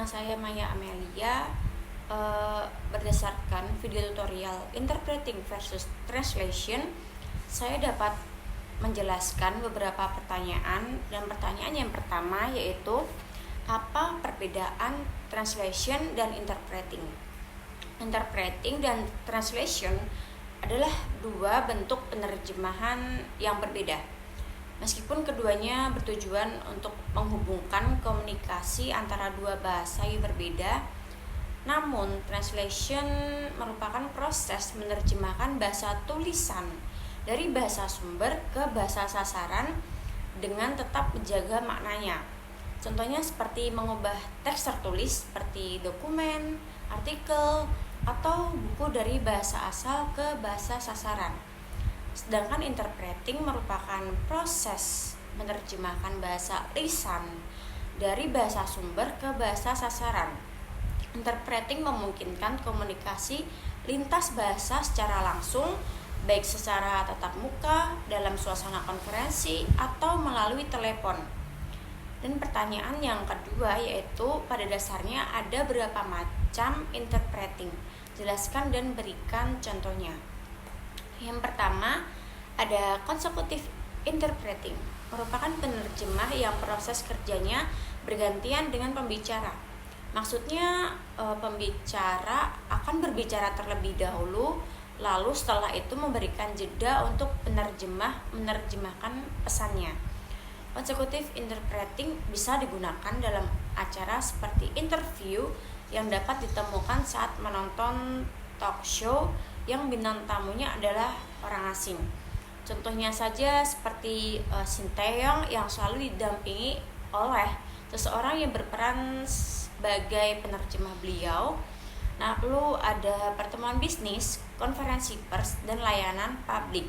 saya Maya Amelia. Berdasarkan video tutorial Interpreting versus Translation, saya dapat menjelaskan beberapa pertanyaan. Dan pertanyaan yang pertama yaitu, apa perbedaan translation dan interpreting? Interpreting dan translation adalah dua bentuk penerjemahan yang berbeda. Meskipun keduanya bertujuan untuk menghubungkan komunikasi antara dua bahasa yang berbeda, namun translation merupakan proses menerjemahkan bahasa tulisan dari bahasa sumber ke bahasa sasaran dengan tetap menjaga maknanya. Contohnya seperti mengubah teks tertulis seperti dokumen, artikel, atau buku dari bahasa asal ke bahasa sasaran. Sedangkan interpreting merupakan proses menerjemahkan bahasa lisan dari bahasa sumber ke bahasa sasaran. Interpreting memungkinkan komunikasi lintas bahasa secara langsung, baik secara tatap muka, dalam suasana konferensi, atau melalui telepon. Dan pertanyaan yang kedua yaitu, pada dasarnya ada berapa macam interpreting? Jelaskan dan berikan contohnya. Yang pertama, ada consecutive interpreting, merupakan penerjemah yang proses kerjanya bergantian dengan pembicara. Maksudnya pembicara akan berbicara terlebih dahulu, lalu setelah itu memberikan jeda untuk penerjemah menerjemahkan pesannya. Consecutive interpreting bisa digunakan dalam acara seperti interview yang dapat ditemukan saat menonton talk show yang bintang tamunya adalah orang asing. Contohnya saja seperti Sinteyong yang selalu didampingi oleh seseorang yang berperan sebagai penerjemah beliau. Nah, lalu ada pertemuan bisnis, konferensi pers, dan layanan publik.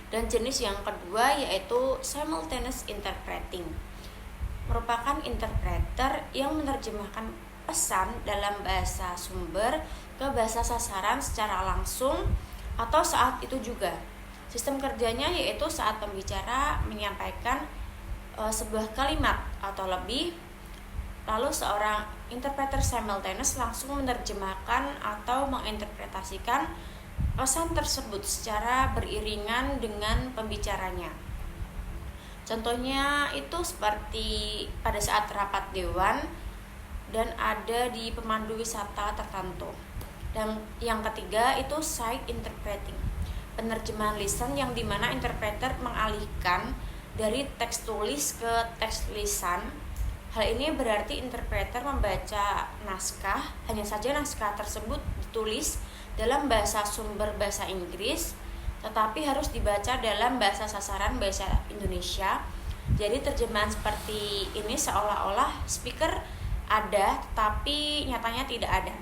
Dan jenis yang kedua yaitu simultaneous interpreting, merupakan interpreter yang menerjemahkan pesan dalam bahasa sumber ke bahasa sasaran secara langsung atau saat itu juga. Sistem kerjanya yaitu saat pembicara menyampaikan sebuah kalimat atau lebih, lalu seorang interpreter simultaneous langsung menerjemahkan atau menginterpretasikan pesan tersebut secara beriringan dengan pembicaranya. Contohnya itu seperti pada saat rapat dewan dan ada di pemandu wisata tertentu. Dan yang ketiga itu side interpreting, penerjemahan lisan yang dimana interpreter mengalihkan dari teks tulis ke teks lisan. Hal ini berarti interpreter membaca naskah, hanya saja naskah tersebut ditulis dalam bahasa sumber bahasa Inggris, tetapi harus dibaca dalam bahasa sasaran bahasa Indonesia. Jadi terjemahan seperti ini seolah-olah speaker ada, tapi nyatanya tidak ada.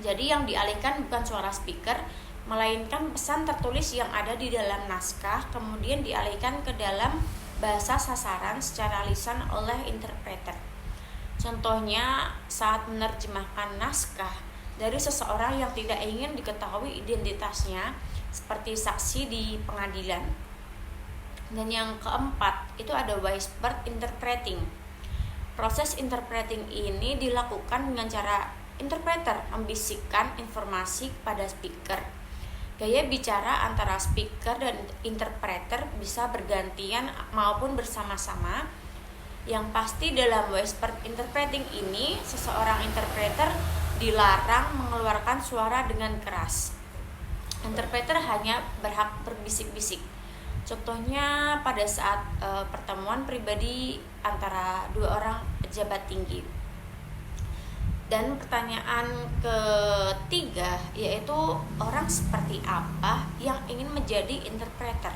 Jadi yang dialihkan bukan suara speaker, melainkan pesan tertulis yang ada di dalam naskah, kemudian dialihkan ke dalam bahasa sasaran secara lisan oleh interpreter. Contohnya saat menerjemahkan naskah dari seseorang yang tidak ingin diketahui identitasnya, seperti saksi di pengadilan. Dan yang keempat itu ada whispered interpreting. Proses interpreting ini dilakukan dengan cara interpreter membisikkan informasi kepada speaker. Gaya bicara antara speaker dan interpreter bisa bergantian maupun bersama-sama. Yang pasti dalam whispered interpreting ini, seseorang interpreter dilarang mengeluarkan suara dengan keras. Interpreter hanya berhak berbisik-bisik. Contohnya pada saat pertemuan pribadi antara dua orang pejabat tinggi. Dan pertanyaan ketiga yaitu, orang seperti apa yang ingin menjadi interpreter?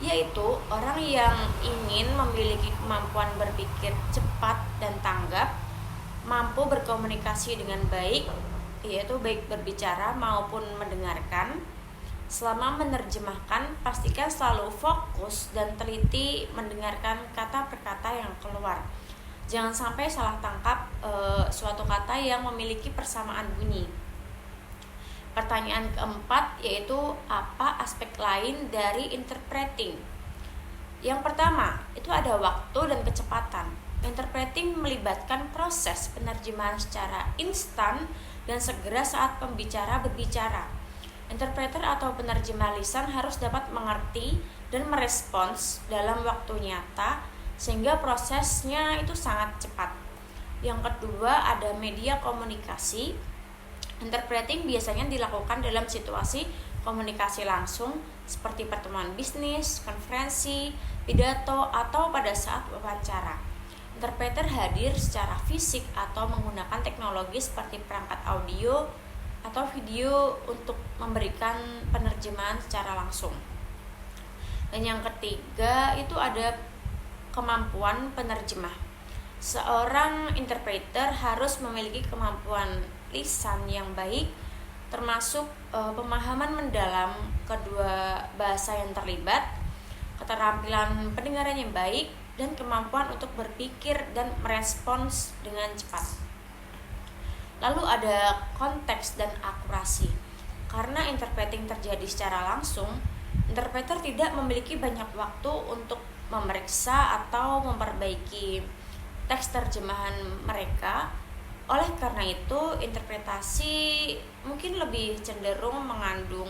Yaitu orang yang ingin memiliki kemampuan berpikir cepat dan tanggap, mampu berkomunikasi dengan baik, yaitu baik berbicara maupun mendengarkan. Selama menerjemahkan, pastikan selalu fokus dan teliti mendengarkan kata per kata yang keluar. Jangan sampai salah tangkap suatu kata yang memiliki persamaan bunyi. Pertanyaan keempat yaitu, apa aspek lain dari interpreting? Yang pertama, itu ada waktu dan kecepatan. Interpreting melibatkan proses penerjemahan secara instan dan segera saat pembicara berbicara. Interpreter atau penerjemah lisan harus dapat mengerti dan merespons dalam waktu nyata sehingga prosesnya itu sangat cepat. Yang kedua ada media komunikasi. Interpreting biasanya dilakukan dalam situasi komunikasi langsung seperti pertemuan bisnis, konferensi, pidato, atau pada saat wawancara. Interpreter hadir secara fisik atau menggunakan teknologi seperti perangkat audio atau video untuk memberikan penerjemahan secara langsung. Dan yang ketiga itu ada kemampuan penerjemah. Seorang interpreter harus memiliki kemampuan lisan yang baik, termasuk pemahaman mendalam kedua bahasa yang terlibat, keterampilan pendengaran yang baik, dan kemampuan untuk berpikir dan merespons dengan cepat. Lalu ada konteks dan akurasi. Karena interpreting terjadi secara langsung, interpreter tidak memiliki banyak waktu untuk memeriksa atau memperbaiki teks terjemahan mereka. Oleh karena itu, interpretasi mungkin lebih cenderung mengandung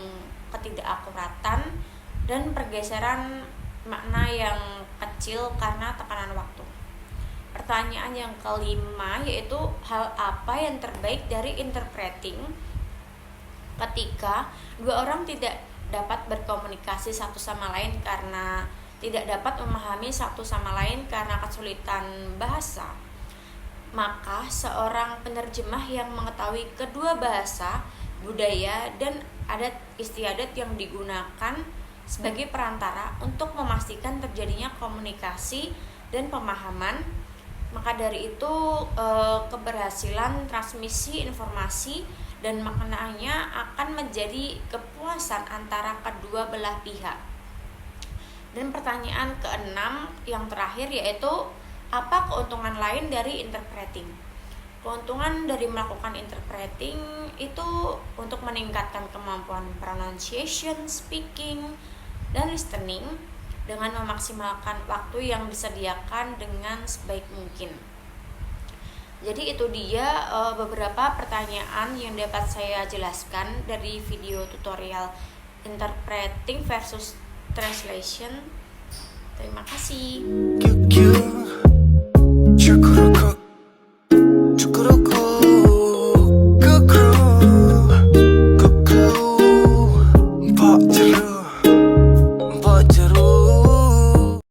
ketidakakuratan dan pergeseran makna yang kecil karena tekanan waktu. Pertanyaan yang kelima yaitu hal apa yang terbaik dari interpreting ketika dua orang tidak dapat berkomunikasi satu sama lain karena tidak dapat memahami satu sama lain karena kesulitan bahasa. Maka seorang penerjemah yang mengetahui kedua bahasa, budaya, dan adat istiadat yang digunakan sebagai perantara untuk memastikan terjadinya komunikasi dan pemahaman, maka dari itu keberhasilan transmisi informasi dan maknanya akan menjadi kepuasan antara kedua belah pihak. Dan pertanyaan keenam yang terakhir yaitu apa keuntungan lain dari interpreting? Keuntungan dari melakukan interpreting itu untuk meningkatkan kemampuan pronunciation, speaking, dan listening dengan memaksimalkan waktu yang disediakan dengan sebaik mungkin. Jadi itu dia beberapa pertanyaan yang dapat saya jelaskan dari video tutorial interpreting versus translation. Terima kasih.